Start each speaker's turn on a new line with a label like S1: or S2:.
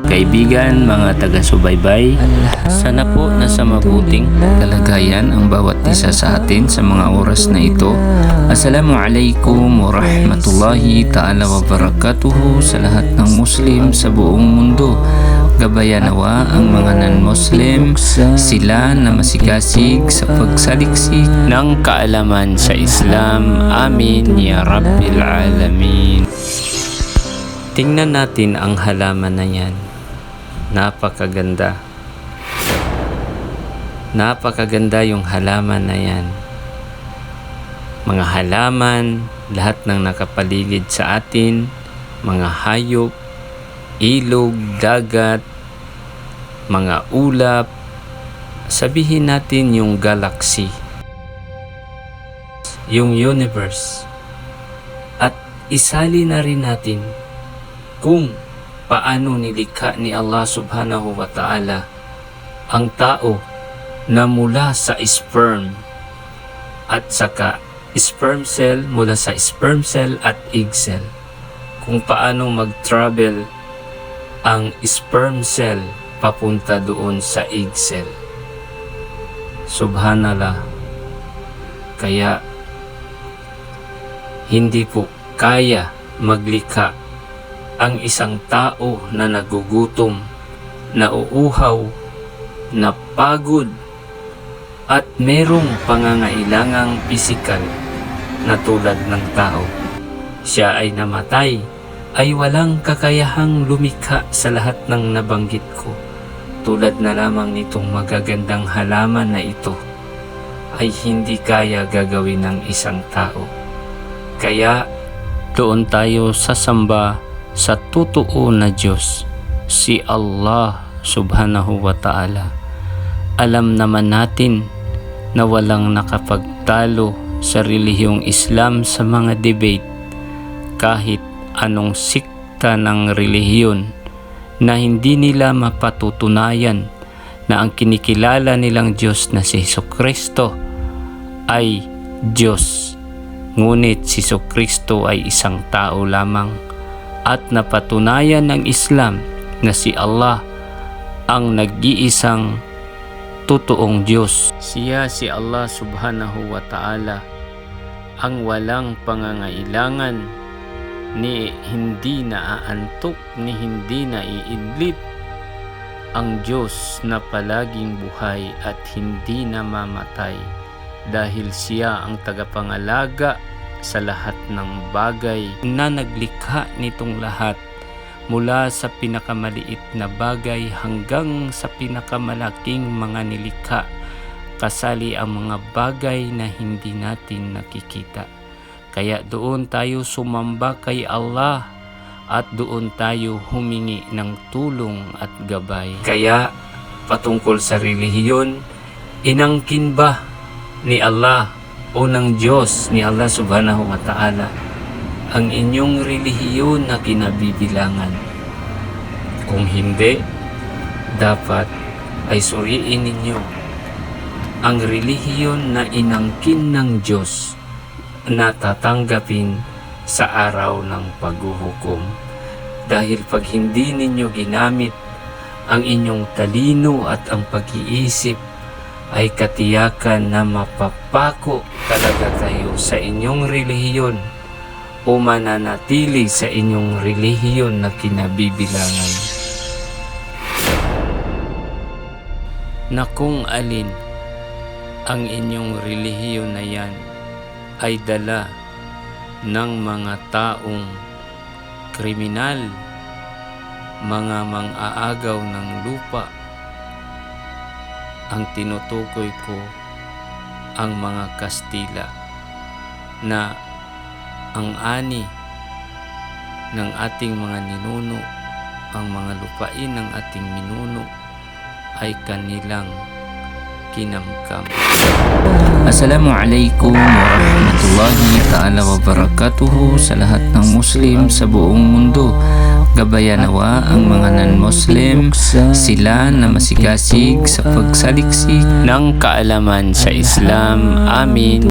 S1: kaibigan, mga taga-subaybay, sana po nasa mabuting kalagayan ang bawat isa sa atin sa mga oras na ito. Assalamualaikum warahmatullahi ta'ala wabarakatuhu sa lahat ng Muslim sa buong mundo. Gabayan nawa ang mga non-Muslim, sila na masigasig sa pagsaliksik ng kaalaman sa Islam. Amin ya Rabbil Alamin. Tingnan natin ang halaman na yan. Napakaganda. Napakaganda yung halaman na yan. Mga halaman, lahat ng nakapaligid sa atin, mga hayop, ilog, dagat, mga ulap, sabihin natin yung galaxy, yung universe, at isali na rin natin kung paano nilikha ni Allah subhanahu wa ta'ala ang tao na mula sa sperm at saka sperm cell, mula sa sperm cell at egg cell, kung paano mag-travel ang sperm cell papunta doon sa egg cell. Subhanallah. Kaya hindi po kaya maglikha ang isang tao na nagugutom, nauuhaw, napagod, at merong pangangailangang pisikal na tulad ng tao. Siya ay namatay, ay walang kakayahang lumikha sa lahat ng nabanggit ko. Tulad na lamang nitong magagandang halaman na ito ay hindi kaya gagawin ng isang tao. Kaya doon tayo sasamba sa totoo na Diyos, si Allah subhanahu wa ta'ala. Alam naman natin na walang nakapagtalo sa relihiyong Islam sa mga debate, kahit anong sikta ng relihiyon, na hindi nila mapatutunayan na ang kinikilala nilang Diyos na si Jesucristo ay Diyos. Ngunit si Jesucristo ay isang tao lamang, at napatunayan ng Islam na si Allah ang nag-iisang totoong Diyos. Siya si Allah subhanahu wa ta'ala, ang walang pangangailangan, ni hindi naaantok, ni hindi naiidlip, ang Diyos na palaging buhay at hindi namamatay, dahil siya ang tagapangalaga sa lahat ng bagay na naglikha nitong lahat, mula sa pinakamaliit na bagay hanggang sa pinakamalaking mga nilikha, kasali ang mga bagay na hindi natin nakikita. Kaya doon tayo sumamba kay Allah at doon tayo humingi ng tulong at gabay. Kaya patungkol sa relihiyon, inangkin ba ni Allah o ng Diyos ni Allah subhanahu wa ta'ala ang inyong relihiyon na kinabibilangan? Kung hindi, dapat ay suriin ninyo ang relihiyon na inangkin ng Diyos na tatanggapin sa araw ng paghuhukom. Dahil pag hindi ninyo ginamit ang inyong talino at ang pag-iisip, ay katiyakan na mapapako talaga kayo sa inyong relihiyon o mananatili sa inyong relihiyon na kinabibilangan. Na kung alin ang inyong relihiyon na yan ay dala ng mga taong kriminal, mga mang-aagaw ng lupa, ang tinutukoy ko ang mga Kastila, na ang ani ng ating mga ninuno, ang mga lupain ng ating ninuno ay kanilang kinamkam. Assalamualaikum warahmatullahi ta'ala wabarakatuhu sa lahat ng Muslim sa buong mundo. Gabayan nawa ang mga non-Muslim, sila na masigasig sa pagsaliksik ng kaalaman sa Islam. Amin.